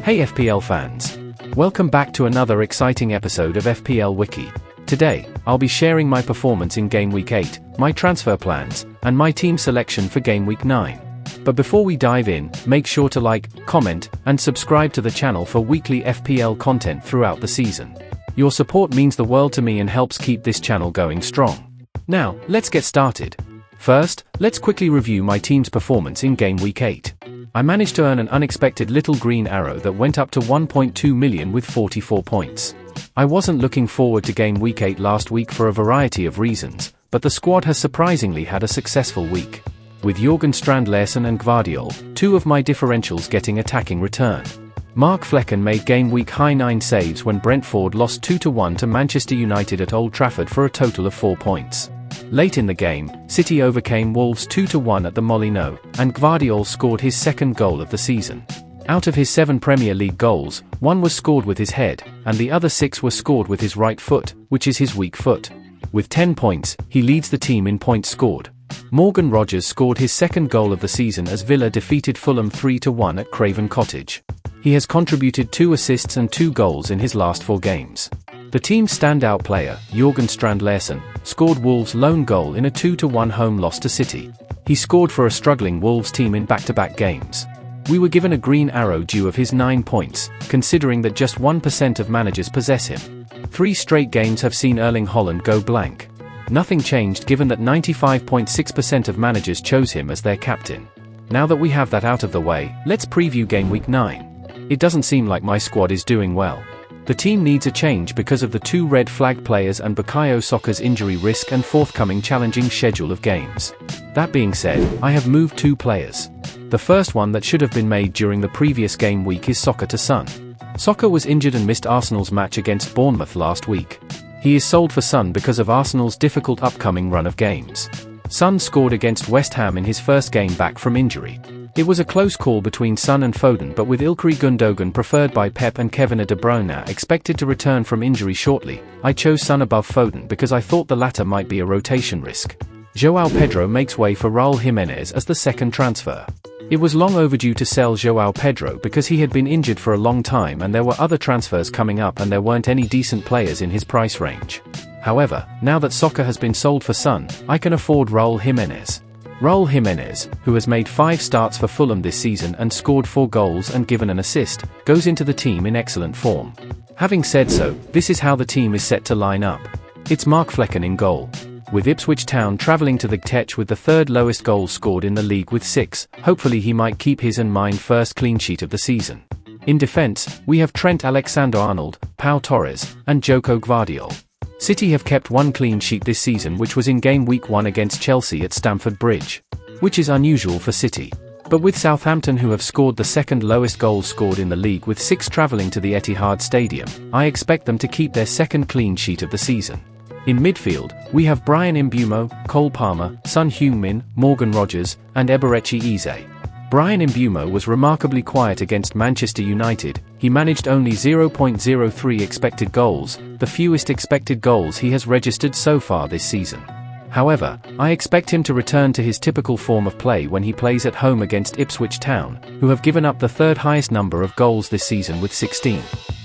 Hey FPL fans! Welcome back to another exciting episode of FPL Wiki. Today, I'll be sharing my performance in Game Week 8, my transfer plans, and my team selection for Game Week 9. But before we dive in, make sure to like, comment, and subscribe to the channel for weekly FPL content throughout the season. Your support means the world to me and helps keep this channel going strong. Now, let's get started. First, let's quickly review my team's performance in Game Week 8. I managed to earn an unexpected little green arrow that went up to 1.2 million with 44 points. I wasn't looking forward to Game Week 8 last week for a variety of reasons, but the squad has surprisingly had a successful week. With Jørgen Strand Larsen and Gvardiol, two of my differentials getting attacking return. Mark Flekken made Game Week high 9 saves when Brentford lost 2-1 to Manchester United at Old Trafford for a total of 4 points. Late in the game, City overcame Wolves 2-1 at the Molineux, and Gvardiol scored his second goal of the season. Out of his 7 Premier League goals, 1 was scored with his head, and the other 6 were scored with his right foot, which is his weak foot. With 10 points, he leads the team in points scored. Morgan Rogers scored his second goal of the season as Villa defeated Fulham 3-1 at Craven Cottage. He has contributed 2 assists and 2 goals in his last 4 games. The team's standout player, Jørgen Strand Larsen, scored Wolves' lone goal in a 2-1 home loss to City. He scored for a struggling Wolves team in back-to-back games. We were given a green arrow due of his 9 points, considering that just 1% of managers possess him. 3 straight games have seen Erling Haaland go blank. Nothing changed given that 95.6% of managers chose him as their captain. Now that we have that out of the way, let's preview Game Week 9. It doesn't seem like my squad is doing well. The team needs a change because of the 2 red flag players and Bukayo Saka's injury risk and forthcoming challenging schedule of games. That being said, I have moved 2 players. The first one that should have been made during the previous game week is Saka to Son. Saka was injured and missed Arsenal's match against Bournemouth last week. He is sold for Son because of Arsenal's difficult upcoming run of games. Son scored against West Ham in his first game back from injury. It was a close call between Son and Foden, but with Ilkay Gundogan preferred by Pep and Kevin De Bruyne expected to return from injury shortly, I chose Son above Foden because I thought the latter might be a rotation risk. João Pedro makes way for Raúl Jimenez as the second transfer. It was long overdue to sell João Pedro because he had been injured for a long time and there were other transfers coming up and there weren't any decent players in his price range. However, now that Saka has been sold for Son, I can afford Raúl Jimenez. Raúl Jimenez, who has made 5 starts for Fulham this season and scored 4 goals and given an assist, goes into the team in excellent form. Having said so, this is how the team is set to line up. It's Mark Flekken in goal. With Ipswich Town travelling to the Tech with the 3rd lowest goals scored in the league with 6, hopefully he might keep his and mine first clean sheet of the season. In defence, we have Trent Alexander-Arnold, Pau Torres, and Joko Gvardiol. City have kept 1 clean sheet this season, which was in Game Week 1 against Chelsea at Stamford Bridge. Which is unusual for City. But with Southampton, who have scored the 2nd lowest goals scored in the league with 6 travelling to the Etihad Stadium, I expect them to keep their 2nd clean sheet of the season. In midfield, we have Bryan Mbeumo, Cole Palmer, Son Heung-min, Morgan Rogers, and Eberechi Eze. Bryan Mbeumo was remarkably quiet against Manchester United. He managed only 0.03 expected goals, the fewest expected goals he has registered so far this season. However, I expect him to return to his typical form of play when he plays at home against Ipswich Town, who have given up the 3rd highest number of goals this season with 16.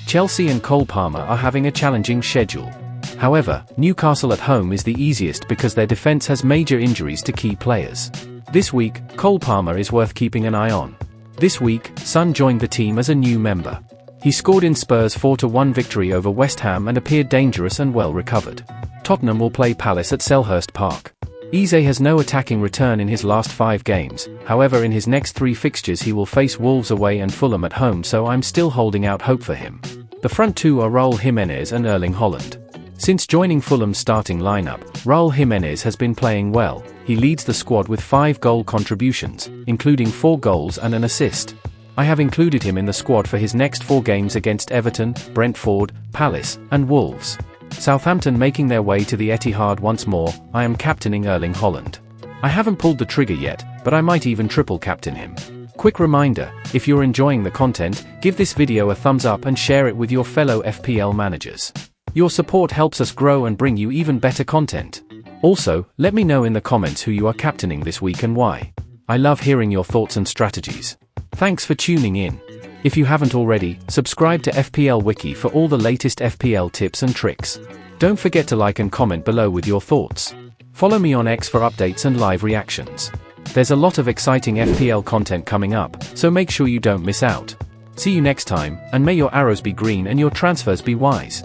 Chelsea and Cole Palmer are having a challenging schedule. However, Newcastle at home is the easiest because their defence has major injuries to key players. This week, Cole Palmer is worth keeping an eye on. This week, Son joined the team as a new member. He scored in Spurs' 4-1 victory over West Ham and appeared dangerous and well recovered. Tottenham will play Palace at Selhurst Park. Eze has no attacking return in his last 5 games, however in his next 3 fixtures he will face Wolves away and Fulham at home, so I'm still holding out hope for him. The front 2 are Raúl Jimenez and Erling Haaland. Since joining Fulham's starting lineup, Raúl Jimenez has been playing well. He leads the squad with 5 goal contributions, including 4 goals and an assist. I have included him in the squad for his next 4 games against Everton, Brentford, Palace, and Wolves. Southampton making their way to the Etihad once more, I am captaining Erling Haaland. I haven't pulled the trigger yet, but I might even triple captain him. Quick reminder, if you're enjoying the content, give this video a thumbs up and share it with your fellow FPL managers. Your support helps us grow and bring you even better content. Also, let me know in the comments who you are captaining this week and why. I love hearing your thoughts and strategies. Thanks for tuning in. If you haven't already, subscribe to FPL Wiki for all the latest FPL tips and tricks. Don't forget to like and comment below with your thoughts. Follow me on X for updates and live reactions. There's a lot of exciting FPL content coming up, so make sure you don't miss out. See you next time, and may your arrows be green and your transfers be wise.